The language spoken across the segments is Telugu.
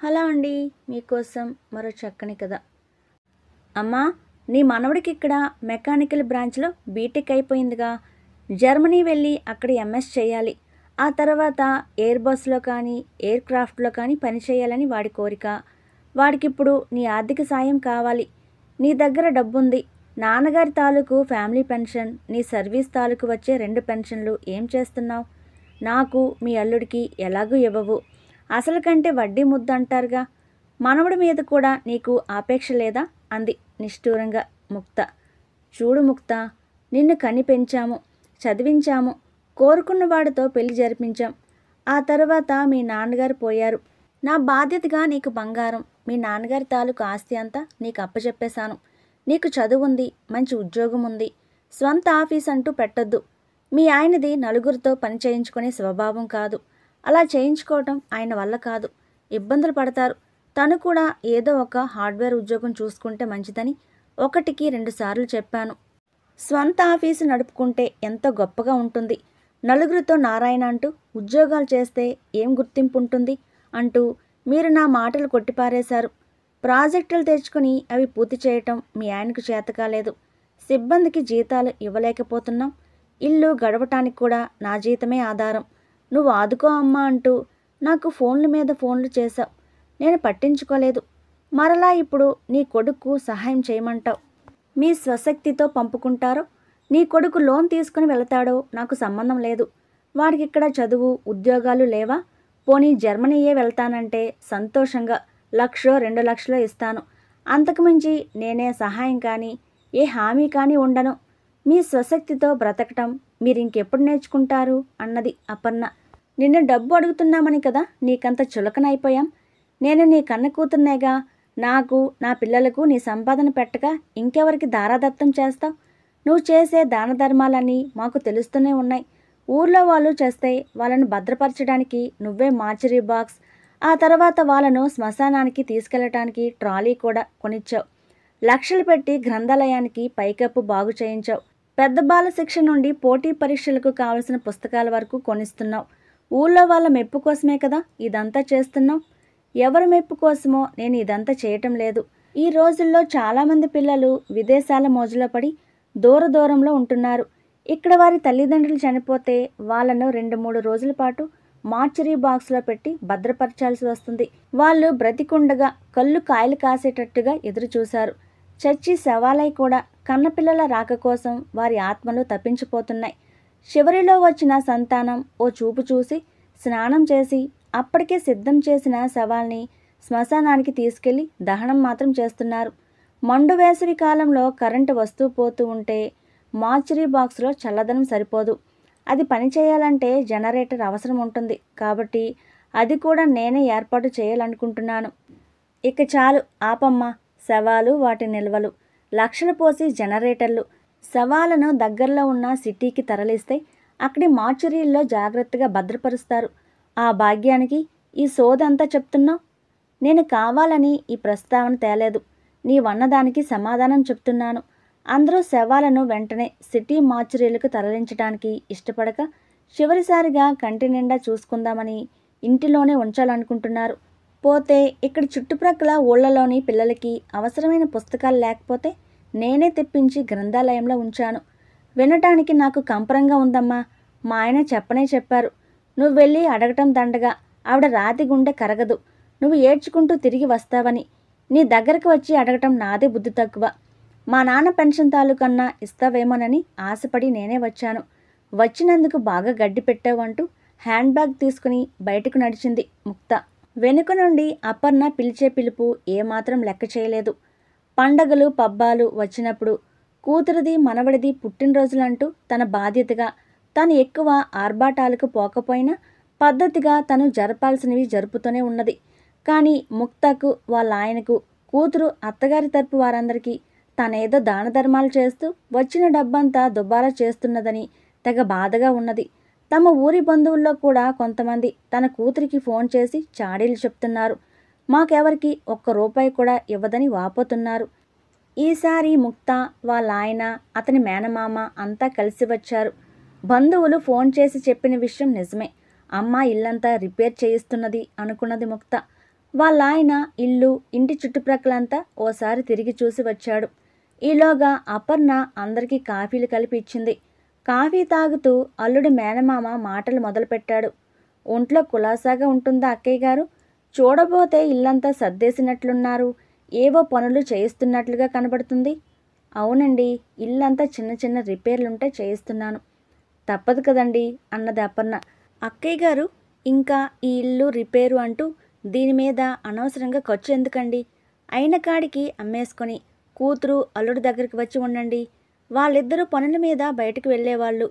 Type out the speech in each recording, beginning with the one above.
హలో అండి. మీకోసం మరో చక్కని కథ. అమ్మా, నీ మనవడికి ఇక్కడ మెకానికల్ బ్రాంచ్లో బీటెక్ అయిపోయిందిగా. జర్మనీ వెళ్ళి అక్కడ ఎంఎస్ చేయాలి. ఆ తర్వాత ఎయిర్ బస్లో కానీ ఎయిర్ క్రాఫ్ట్లో కానీ పనిచేయాలని వాడి కోరిక. వాడికిప్పుడు నీ ఆర్థిక సాయం కావాలి. నీ దగ్గర డబ్బుంది. నాన్నగారి తాలూకు ఫ్యామిలీ పెన్షన్, నీ సర్వీస్ తాలూకు వచ్చే 2 పెన్షన్లు ఏం చేస్తున్నావు? నాకు మీ అల్లుడికి ఎలాగూ ఇవ్వవు. అసలు కంటే వడ్డీ ముద్దు అంటారుగా. మనవడి మీద కూడా నీకు ఆపేక్ష లేదా? అంది నిష్ఠూరంగా ముక్త. చూడు ముక్త, నిన్ను కని పెంచాము, చదివించాము, కోరుకున్న వాడితో పెళ్లి జరిపించాం. ఆ తర్వాత మీ నాన్నగారు పోయారు. నా బాధ్యతగా నీకు బంగారం, మీ నాన్నగారి తాలూకు ఆస్తి అంతా నీకు అప్పచెప్పేశాను. నీకు చదువుంది, మంచి ఉద్యోగం ఉంది, స్వంత ఆఫీస్ అంటూ పెట్టొద్దు. మీ ఆయనది నలుగురితో పని చేయించుకునే స్వభావం కాదు. అలా చేయించుకోవటం ఆయన వల్ల కాదు. ఇబ్బందులు పడతారు. తను కూడా ఏదో ఒక హార్డ్వేర్ ఉద్యోగం చూసుకుంటే మంచిదని 1కి 2 సార్లు చెప్పాను. స్వంత ఆఫీసు నడుపుకుంటే ఎంతో గొప్పగా ఉంటుంది. నలుగురితో నారాయణ అంటూ ఉద్యోగాలు చేస్తే ఏం గుర్తింపు ఉంటుంది అంటూ మీరు నా మాటలు కొట్టిపారేశారు. ప్రాజెక్టులు తెచ్చుకుని అవి పూర్తి చేయటం మీ ఆయనకు చేత కాలేదు. సిబ్బందికి జీతాలు ఇవ్వలేకపోతున్నాం. ఇల్లు గడవటానికి కూడా నా జీతమే ఆధారం. నువ్వు ఆదుకో అమ్మా అంటూ నాకు ఫోన్ల మీద ఫోన్లు చేశావు. నేను పట్టించుకోలేదు. మరలా ఇప్పుడు నీ కొడుకు సహాయం చేయమంటావు. మీ స్వశక్తితో పంపుకుంటారో, నీ కొడుకు లోన్ తీసుకుని వెళతాడో నాకు సంబంధం లేదు. వాడికి ఇక్కడ చదువు ఉద్యోగాలు లేవా? పోనీ జర్మనీయే వెళ్తానంటే సంతోషంగా 1,00,000 2,00,000 ఇస్తాను. అంతకుమించి నేనే సహాయం కానీ ఏ హామీ కానీ ఉండను. మీ స్వశక్తితో బ్రతకటం మీరింకెప్పుడు నేర్చుకుంటారు అన్నది అపర్ణ. నిన్ను డబ్బు అడుగుతున్నామని కదా నీకంత చులకనైపోయాం. నేను నీ కన్న కూతుర్నేగా. నాకు నా పిల్లలకు నీ సంపాదన పెట్టక ఇంకెవరికి దారాదత్తం చేస్తావు? నువ్వు చేసే దాన ధర్మాలన్నీ మాకు తెలుస్తూనే ఉన్నాయి. ఊర్లో వాళ్ళు చేస్తే వాళ్ళను భద్రపరచడానికి నువ్వే మార్చరీ బాక్స్, ఆ తర్వాత వాళ్ళను శ్మశానానికి తీసుకెళ్లటానికి ట్రాలీ కూడా కొనిచ్చావు. లక్షలు పెట్టి గ్రంథాలయానికి పైకప్పు బాగు చేయించావు. పెద్ద బాల శిక్ష నుండి పోటీ పరీక్షలకు కావలసిన పుస్తకాల వరకు కొనిస్తున్నావు. ఊళ్ళో వాళ్ళ మెప్పు కోసమే కదా ఇదంతా చేస్తున్నావు. ఎవరి మెప్పు కోసమో నేను ఇదంతా చేయటం లేదు. ఈ రోజుల్లో చాలామంది పిల్లలు విదేశాల మోజులో పడి దూరంలో ఉంటున్నారు. ఇక్కడ వారి తల్లిదండ్రులు చనిపోతే వాళ్ళను 2-3 రోజుల పాటు మార్చరీ బాక్స్లో పెట్టి భద్రపరచాల్సి వస్తుంది. వాళ్ళు బ్రతికుండగా కళ్ళు కాయలు కాసేటట్టుగా ఎదురు చూశారు. చచ్చి శవాలై కూడా కన్నపిల్లల రాక కోసం వారి ఆత్మలు తప్పించిపోతున్నాయి. చివరిలో వచ్చిన సంతానం ఓ చూపు చూసి స్నానం చేసి అప్పటికే సిద్ధం చేసిన శవాల్ని శ్మశానానికి తీసుకెళ్లి దహనం మాత్రం చేస్తున్నారు. మండు వేసవి కాలంలో కరెంటు వస్తూ పోతూ ఉంటే మార్చరీ బాక్స్లో చల్లదనం సరిపోదు. అది పనిచేయాలంటే జనరేటర్ అవసరం ఉంటుంది. కాబట్టి అది కూడా నేనే ఏర్పాటు చేయాలనుకుంటున్నాను. ఇక చాలు ఆపమ్మా. శవాలు, వాటి నిల్వలు, లక్షలు పోసి జనరేటర్లు. శవాలను దగ్గరలో ఉన్న సిటీకి తరలిస్తే అక్కడి మార్చురీల్లో జాగ్రత్తగా భద్రపరుస్తారు. ఆ భాగ్యానికి ఈ సోదంతా చెప్తున్నావు. నేను కావాలని ఈ ప్రస్తావన తేలేదు. నీవన్నదానికి సమాధానం చెప్తున్నాను. అందరూ శవాలను వెంటనే సిటీ మార్చురీలకు తరలించడానికి ఇష్టపడక చివరిసారిగా కంటి నిండా చూసుకుందామని ఇంటిలోనే ఉంచాలనుకుంటున్నారు. పోతే ఇక్కడ చుట్టుప్రక్కల ఊళ్ళలోని పిల్లలకి అవసరమైన పుస్తకాలు లేకపోతే నేనే తెప్పించి గ్రంథాలయంలో ఉంచాను. వినటానికి నాకు కంపరంగా ఉందమ్మా. మా ఆయన చెప్పనే చెప్పారు. నువ్వు వెళ్ళి అడగటం దండగా. ఆవిడ రాతి గుండె కరగదు. నువ్వు ఏడ్చుకుంటూ తిరిగి వస్తావని. నీ దగ్గరకు వచ్చి అడగటం నాదే బుద్ధి తక్కువ. మా నాన్న పెన్షన్ తాలూకన్నా ఇస్తావేమోనని ఆశపడి నేనే వచ్చాను. వచ్చినందుకు బాగా గడ్డి పెట్టావు అంటూ హ్యాండ్ బ్యాగ్ తీసుకుని బయటకు నడిచింది ముక్త. వెనుక నుండి అపర్ణ పిలిచే పిలుపు ఏమాత్రం లెక్క చేయలేదు. పండగలు పబ్బాలు వచ్చినప్పుడు కూతురిది మనవడిది పుట్టినరోజులంటూ తన బాధ్యతగా తను ఎక్కువ ఆర్భాటాలకు పోకపోయినా పద్ధతిగా తను జరపాల్సినవి జరుపుతూనే ఉన్నది. కానీ ముక్తకు, వాళ్ళ ఆయనకు, కూతురు అత్తగారి తరపు వారందరికీ తనేదో దాన ధర్మాలు చేస్తూ వచ్చిన డబ్బంతా దుబారా చేస్తున్నదని తెగ బాధగా ఉన్నది. తమ ఊరి బంధువుల్లో కూడా కొంతమంది తన కూతురికి ఫోన్ చేసి చాడీలు చెప్తున్నారు. మాకెవరికి ₹1 కూడా ఇవ్వదని వాపోతున్నారు. ఈసారి ముక్త, వాళ్ళ ఆయన, అతని మేనమామ అంతా కలిసి వచ్చారు. బంధువులు ఫోన్ చేసి చెప్పిన విషయం నిజమే. అమ్మ ఇల్లంతా రిపేర్ చేయిస్తున్నది అనుకున్నది ముక్త. వాళ్ళ ఆయన ఇల్లు ఇంటి చుట్టుప్రక్కలంతా ఓసారి తిరిగి చూసి వచ్చాడు. ఈలోగా అపర్ణ అందరికీ కాఫీలు కలిపి ఇచ్చింది. కాఫీ తాగుతూ అల్లుడి మేనమామ మాటలు మొదలుపెట్టాడు. ఒంట్లో కులాసాగా ఉంటుందా అక్కయ్య గారు? చూడబోతే ఇల్లంతా సర్దేసినట్లున్నారు. ఏవో పనులు చేయిస్తున్నట్లుగా కనబడుతుంది. అవునండి, ఇల్లంతా చిన్న చిన్న రిపేర్లుంటే చేయిస్తున్నాను. తప్పదు కదండి అన్నది అపర్ణ. అక్కయ్య గారు, ఇంకా ఈ ఇల్లు రిపేరు అంటూ దీని మీద అనవసరంగా ఖర్చు ఎందుకండి? అయిన కాడికి అమ్మేసుకొని కూతురు అల్లుడి దగ్గరికి వచ్చి ఉండండి. వాళ్ళిద్దరూ పనుల మీద బయటకు వెళ్ళేవాళ్ళు.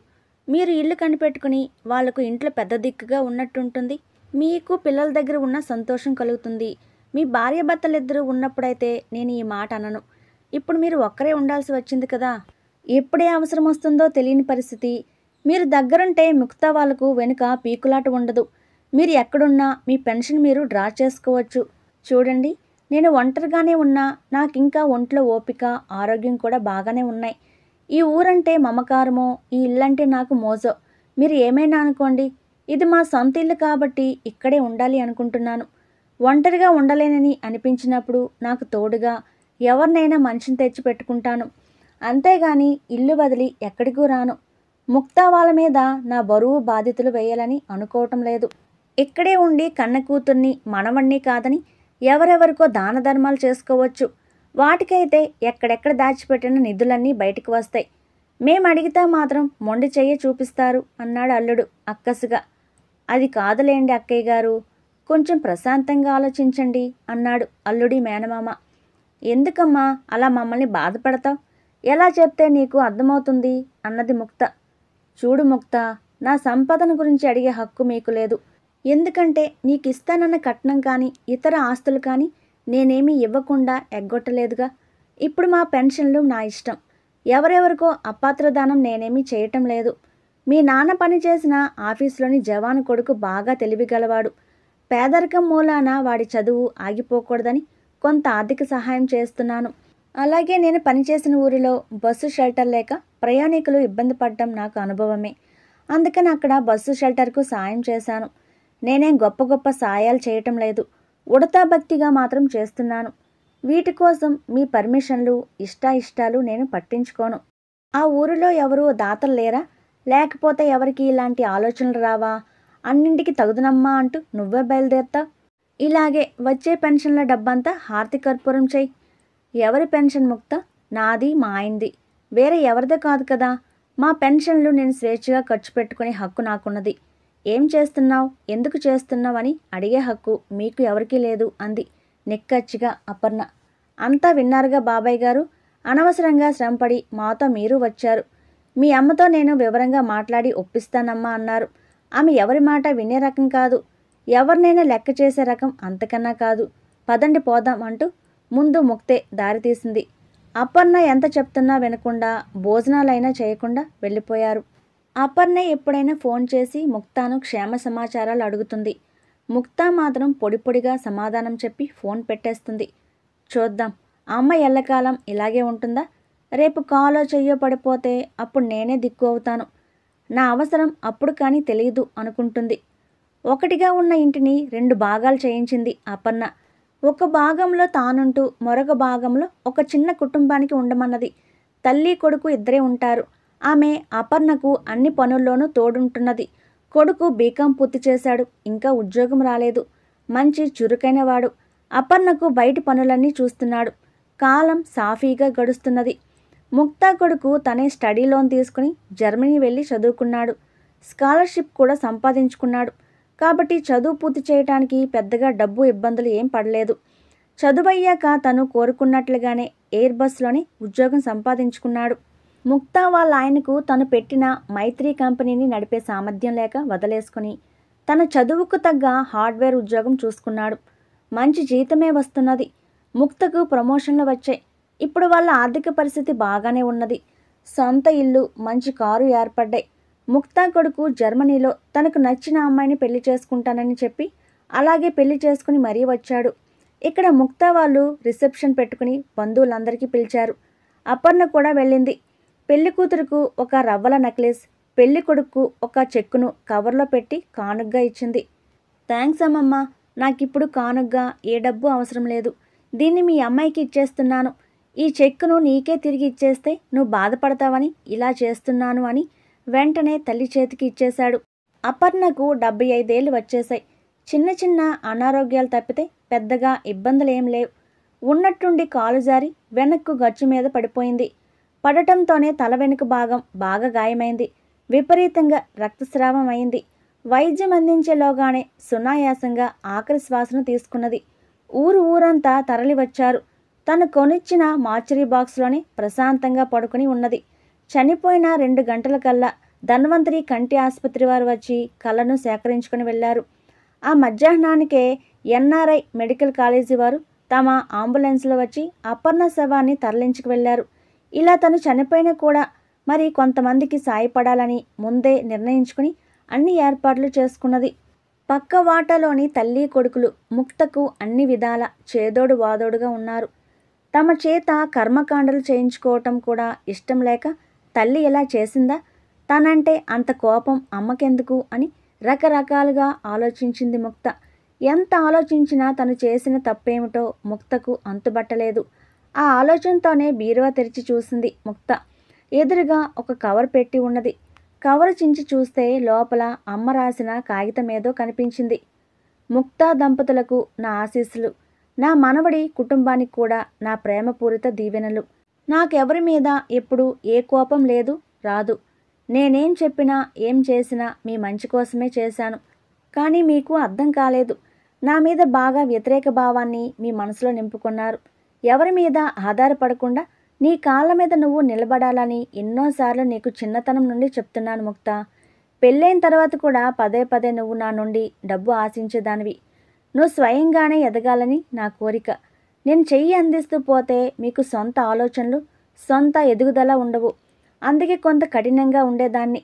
మీరు ఇల్లు కనిపెట్టుకుని వాళ్లకు ఇంట్లో పెద్ద దిక్కుగా ఉన్నట్టుంటుంది. మీకు పిల్లల దగ్గర ఉన్న సంతోషం కలుగుతుంది. మీ భార్యాభర్తలిద్దరూ ఉన్నప్పుడైతే నేను ఈ మాట అనను. ఇప్పుడు మీరు ఒక్కరే ఉండాల్సి వచ్చింది కదా. ఎప్పుడే అవసరం వస్తుందో తెలియని పరిస్థితి. మీరు దగ్గరుంటే మిగతా వాళ్లకు వెనుక పీకులాట ఉండదు. మీరు ఎక్కడున్నా మీ పెన్షన్ మీరు డ్రా చేసుకోవచ్చు. చూడండి, నేను ఒంటరిగానే ఉన్నా నాకింకా ఒంట్లో ఓపిక, ఆరోగ్యం కూడా బాగానే ఉన్నాయి. ఈ ఊరంటే మమకారమో, ఈ ఇల్లంటే నాకు మోజో. మీరు ఏమైనా అనుకోండి, ఇది మా సొంత ఇల్లు కాబట్టి ఇక్కడే ఉండాలి అనుకుంటున్నాను. ఒంటరిగా ఉండలేనని అనిపించినప్పుడు నాకు తోడుగా ఎవరినైనా మనిషిని తెచ్చి పెట్టుకుంటాను. అంతేగాని ఇల్లు వదిలి ఎక్కడికి రాను. ముక్తా వాళ్ళ మీద నా బరువు బాధ్యతలు వేయాలని అనుకోవటం లేదు. ఇక్కడే ఉండి కన్న కూతుర్ని మనవణ్ణి కాదని ఎవరెవరికో దాన ధర్మాలు చేసుకోవచ్చు. వాటికైతే ఎక్కడెక్కడ దాచిపెట్టిన నిధులన్నీ బయటికి వస్తాయి. మేము అడిగితే మాత్రం మొండి చెయ్యి చూపిస్తారు అన్నాడు అల్లుడు అక్కసుగా. అది కాదులేండి అక్కయ్య గారు, కొంచెం ప్రశాంతంగా ఆలోచించండి అన్నాడు అల్లుడి మేనమామ. ఎందుకమ్మా అలా మమ్మల్ని బాధపడతావు? ఎలా చెప్తే నీకు అర్థమవుతుంది అన్నది ముక్త. చూడు ముక్త, నా సంపదన గురించి అడిగే హక్కు మీకు లేదు. ఎందుకంటే నీకు ఇస్తానన్న కట్నం కానీ ఇతర ఆస్తులు కానీ నేనేమీ ఇవ్వకుండా ఎగ్గొట్టలేదుగా. ఇప్పుడు మా పెన్షన్లు నా ఇష్టం. ఎవరెవరికో అపాత్రదానం నేనేమీ చేయటం లేదు. మీ నాన్న పనిచేసిన ఆఫీసులోని జవాను కొడుకు బాగా తెలివిగలవాడు. పేదరికం మూలాన వాడి చదువు ఆగిపోకూడదని కొంత ఆర్థిక సహాయం చేస్తున్నాను. అలాగే నేను పనిచేసిన ఊరిలో బస్సు షెల్టర్ లేక ప్రయాణికులు ఇబ్బంది పడటం నాకు అనుభవమే. అందుకని అక్కడ బస్సు షెల్టర్కు సాయం చేశాను. నేనేం గొప్ప గొప్ప సాయాలు చేయటం లేదు. ఉడతా భక్తిగా మాత్రం చేస్తున్నాను. వీటి కోసం మీ పర్మిషన్లు ఇష్టాలు నేను పట్టించుకోను. ఆ ఊరిలో ఎవరు దాతలు లేరా? లేకపోతే ఎవరికి ఇలాంటి ఆలోచనలు రావా? అన్నింటికి తగుదనమ్మా అంటూ నువ్వే బయలుదేరుతావు. ఇలాగే వచ్చే పెన్షన్ల డబ్బంతా హారతి కర్పూరం చెయ్యి. ఎవరి పెన్షన్ ముక్త? నాది, మా ఆయనది. వేరే ఎవరిదే కాదు కదా. మా పెన్షన్లు నేను స్వేచ్ఛగా ఖర్చు పెట్టుకునే హక్కు నాకున్నది. ఏం చేస్తున్నావు, ఎందుకు చేస్తున్నావు అని అడిగే హక్కు మీకు ఎవరికీ లేదు అంది నిక్కచ్చిగా అపర్ణ. అంతా విన్నారుగా బాబాయ్ గారు. అనవసరంగా శ్రమపడి మాతో మీరు వచ్చారు. మీ అమ్మతో నేను వివరంగా మాట్లాడి ఒప్పిస్తానమ్మా అన్నారు. ఆమె ఎవరి మాట వినే రకం కాదు. ఎవరినైనా లెక్క చేసే రకం అంతకన్నా కాదు. పదండి పోదాం అంటూ ముందు ముక్తే దారితీసింది. అపర్ణ ఎంత చెప్తున్నా వినకుండా భోజనాలైనా చేయకుండా వెళ్ళిపోయారు. అపర్ణ ఎప్పుడైనా ఫోన్ చేసి ముక్తాను క్షేమ సమాచారాలు అడుగుతుంది. ముక్తా మాత్రం పొడిపొడిగా సమాధానం చెప్పి ఫోన్ పెట్టేస్తుంది. చూద్దాం, అమ్మ ఎల్లకాలం ఇలాగే ఉంటుందా? రేపు కాలో చెయ్యో పడిపోతే అప్పుడు నేనే దిక్కు అవుతాను. నా అవసరం అప్పుడు కానీ తెలియదు అనుకుంటుంది. ఒకటిగా ఉన్న ఇంటిని 2 భాగాలు చేయించింది అపర్ణ. ఒక భాగంలో తానుంటూ మరొక భాగంలో ఒక చిన్న కుటుంబానికి ఉండమన్నది. తల్లి కొడుకు ఇద్దరే ఉంటారు. ఆమె అపర్ణకు అన్ని పనుల్లోనూ తోడుంటున్నది. కొడుకు బీకాం పూర్తి చేశాడు. ఇంకా ఉద్యోగం రాలేదు. మంచి చురుకైనవాడు. అపర్ణకు బయటి పనులన్నీ చూస్తున్నాడు. కాలం సాఫీగా గడుస్తున్నది. ముక్తా కొడుకు తనే స్టడీ లోన్ తీసుకుని జర్మనీ వెళ్ళి చదువుకున్నాడు. స్కాలర్షిప్ కూడా సంపాదించుకున్నాడు. కాబట్టి చదువు పూర్తి చేయటానికి పెద్దగా డబ్బు ఇబ్బందులు ఏం పడలేదు. చదువయ్యాక తను కోరుకున్నట్లుగానే ఎయిర్ బస్లోని ఉద్యోగం సంపాదించుకున్నాడు. ముక్తా వాళ్ళ ఆయనకు తను పెట్టిన మైత్రి కంపెనీని నడిపే సామర్థ్యం లేక వదిలేసుకుని తన చదువుకు తగ్గ హార్డ్వేర్ ఉద్యోగం చూసుకున్నాడు. మంచి జీతమే వస్తున్నది. ముక్తకు ప్రమోషన్లు వచ్చాయి. ఇప్పుడు వాళ్ళ ఆర్థిక పరిస్థితి బాగానే ఉన్నది. సొంత ఇల్లు, మంచి కారు ఏర్పడ్డాయి. ముక్తా కొడుకు జర్మనీలో తనకు నచ్చిన అమ్మాయిని పెళ్లి చేసుకుంటానని చెప్పి అలాగే పెళ్లి చేసుకుని మరీ వచ్చాడు. ఇక్కడ ముక్తా వాళ్ళు రిసెప్షన్ పెట్టుకుని బంధువులందరికీ పిలిచారు. అపర్ణ కూడా వెళ్ళింది. పెళ్లి కూతురుకు ఒక రవ్వల నెక్లెస్, పెళ్లి కొడుకు ఒక చెక్కును కవర్లో పెట్టి కానుగ్గా ఇచ్చింది. థ్యాంక్స్ అమ్మమ్మ, నాకిప్పుడు కానుగ్గా ఏ డబ్బు అవసరం లేదు. దీన్ని మీ అమ్మాయికి ఇచ్చేస్తున్నాను. ఈ చెక్కును నీకే తిరిగి ఇచ్చేస్తే నువ్వు బాధపడతావని ఇలా చేస్తున్నాను అని వెంటనే తల్లి చేతికి ఇచ్చేశాడు. అపర్ణకు 75 ఏళ్ళు వచ్చేశాయి. చిన్న చిన్న అనారోగ్యాలు తప్పితే పెద్దగా ఇబ్బందులేం లేవు. ఉన్నట్టుండి కాలు జారి వెనక్కు గచ్చు మీద పడిపోయింది. పడటంతోనే తల వెనుక భాగం బాగా గాయమైంది. విపరీతంగా రక్తస్రావం అయింది. వైద్యం అందించేలోగానే సునాయాసంగా ఆఖరి శ్వాసను తీసుకున్నది. ఊరంతా తరలి వచ్చారు. తను కొనిచ్చిన మార్చరీ బాక్స్లోనే ప్రశాంతంగా పడుకుని ఉన్నది. చనిపోయిన 2 గంటలకల్లా ధన్వంతరి కంటి ఆసుపత్రి వారు వచ్చి కళ్ళను సేకరించుకుని వెళ్లారు. ఆ మధ్యాహ్నానికే ఎన్ఆర్ఐ మెడికల్ కాలేజీ వారు తమ అంబులెన్స్లో వచ్చి అపర్ణ శవాన్ని తరలించుకు వెళ్లారు. ఇలా తను చనిపోయినా కూడా మరి కొంతమందికి సాయపడాలని ముందే నిర్ణయించుకుని అన్ని ఏర్పాట్లు చేసుకున్నది. పక్క వాటాలోని తల్లి కొడుకులు ముక్తకు అన్ని విధాల చేదోడు వాదోడుగా ఉన్నారు. తమ చేత కర్మకాండలు చేయించుకోవటం కూడా ఇష్టం లేక తల్లి ఇలా చేసిందా, తనంటే అంత కోపం అమ్మకెందుకు అని రకరకాలుగా ఆలోచించింది ముక్త. ఎంత ఆలోచించినా తను చేసిన తప్పేమిటో ముక్తకు అంతుబట్టలేదు. ఆ ఆలోచనతోనే బీరువా తెరిచి చూసింది ముక్త. ఎదురుగా ఒక కవర్ పెట్టి ఉన్నది. కవరు చించి చూస్తే లోపల అమ్మ రాసిన కాగితమేదో కనిపించింది. ముక్తా దంపతులకు నా ఆశీస్సులు. నా మనవడి కుటుంబానికి కూడా నా ప్రేమపూరిత దీవెనలు. నాకెవరి మీద ఎప్పుడూ ఏ కోపం లేదు, రాదు. నేనేం చెప్పినా ఏం చేసినా మీ మంచి కోసమే చేశాను. కానీ మీకు అర్థం కాలేదు. నా మీద బాగా వ్యతిరేక భావాన్ని మీ మనసులో నింపుకున్నారు. ఎవరి మీద ఆధారపడకుండా నీ కాళ్ళ మీద నువ్వు నిలబడాలని ఎన్నోసార్లు నీకు చిన్నతనం నుండి చెప్తున్నాను ముక్త. పెళ్ళైన తర్వాత కూడా పదే పదే నువ్వు నా నుండి డబ్బు ఆశించేదానివి. నువ్వు స్వయంగానే ఎదగాలని నా కోరిక. నేను చెయ్యి అందిస్తూ పోతే మీకు సొంత ఆలోచనలు, సొంత ఎదుగుదల ఉండవు. అందుకే కొంత కఠినంగా ఉండేదాన్ని.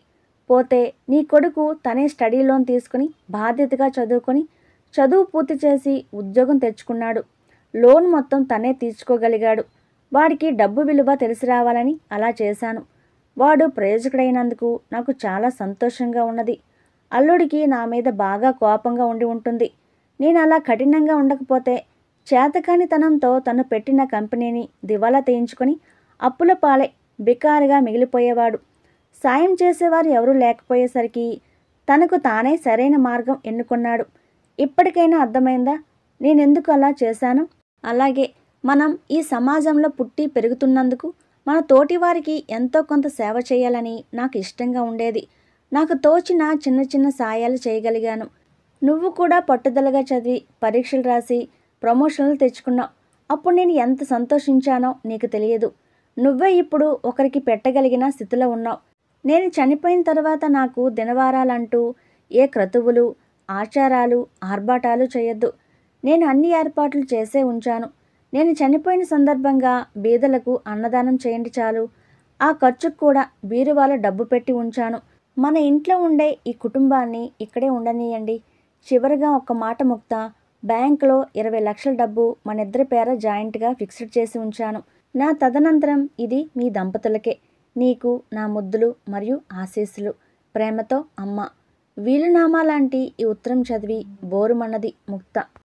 పోతే నీ కొడుకు తనే స్టడీ లోన్ తీసుకుని బాధ్యతగా చదువుకొని చదువు పూర్తి చేసి ఉద్యోగం తెచ్చుకున్నాడు. లోన్ మొత్తం తనే తీర్చుకోగలిగాడు. వాడికి డబ్బు విలువ తెలిసి రావాలని అలా చేశాను. వాడు ప్రయోజకుడైనందుకు నాకు చాలా సంతోషంగా ఉన్నది. అల్లుడికి నా మీద బాగా కోపంగా ఉండి ఉంటుంది. నేను అలా కఠినంగా ఉండకపోతే చేతకానితనంతో తను పెట్టిన కంపెనీని దివాలా తీయించుకొని అప్పుల పాలై బికారుగా మిగిలిపోయేవాడు. సాయం చేసేవారు ఎవరూ లేకపోయేసరికి తనకు తానే సరైన మార్గం ఎన్నుకున్నాడు. ఇప్పటికైనా అర్థమైందా నేనెందుకు అలా చేశాను? అలాగే మనం ఈ సమాజంలో పుట్టి పెరుగుతున్నందుకు మన తోటివారికి ఎంతో కొంత సేవ చేయాలని నాకు ఇష్టంగా ఉండేది. నాకు తోచిన చిన్న చిన్న సాయాలు చేయగలిగాను. నువ్వు కూడా పట్టుదలగా చదివి పరీక్షలు రాసి ప్రమోషన్లు తెచ్చుకున్నావు. అప్పుడు నేను ఎంత సంతోషించానో నీకు తెలియదు. నువ్వే ఇప్పుడు ఒకరికి పెట్టగలిగిన స్థితిలో ఉన్నావు. నేను చనిపోయిన తర్వాత నాకు దినవారాలంటూ ఏ క్రతువులు, ఆచారాలు, ఆర్భాటాలు చేయొద్దు. నేను అన్ని ఏర్పాట్లు చేసే ఉంచాను. నేను చనిపోయిన సందర్భంగా బీదలకు అన్నదానం చేయండి చాలు. ఆ ఖర్చుకు కూడా బీరువాలో డబ్బు పెట్టి ఉంచాను. మన ఇంట్లో ఉండే ఈ కుటుంబాన్ని ఇక్కడే ఉండనీయండి. చివరిగా ఒక్క మాట ముక్త, బ్యాంకులో 20 లక్షల డబ్బు మనిద్దరి పేర జాయింట్గా ఫిక్స్డ్ చేసి ఉంచాను. నా తదనంతరం ఇది మీ దంపతులకే. నీకు నా ముద్దులు మరియు ఆశీస్సులు. ప్రేమతో అమ్మ. వీలునామా లాంటి ఈ ఉత్తరం చదివి బోరుమన్నది ముక్త.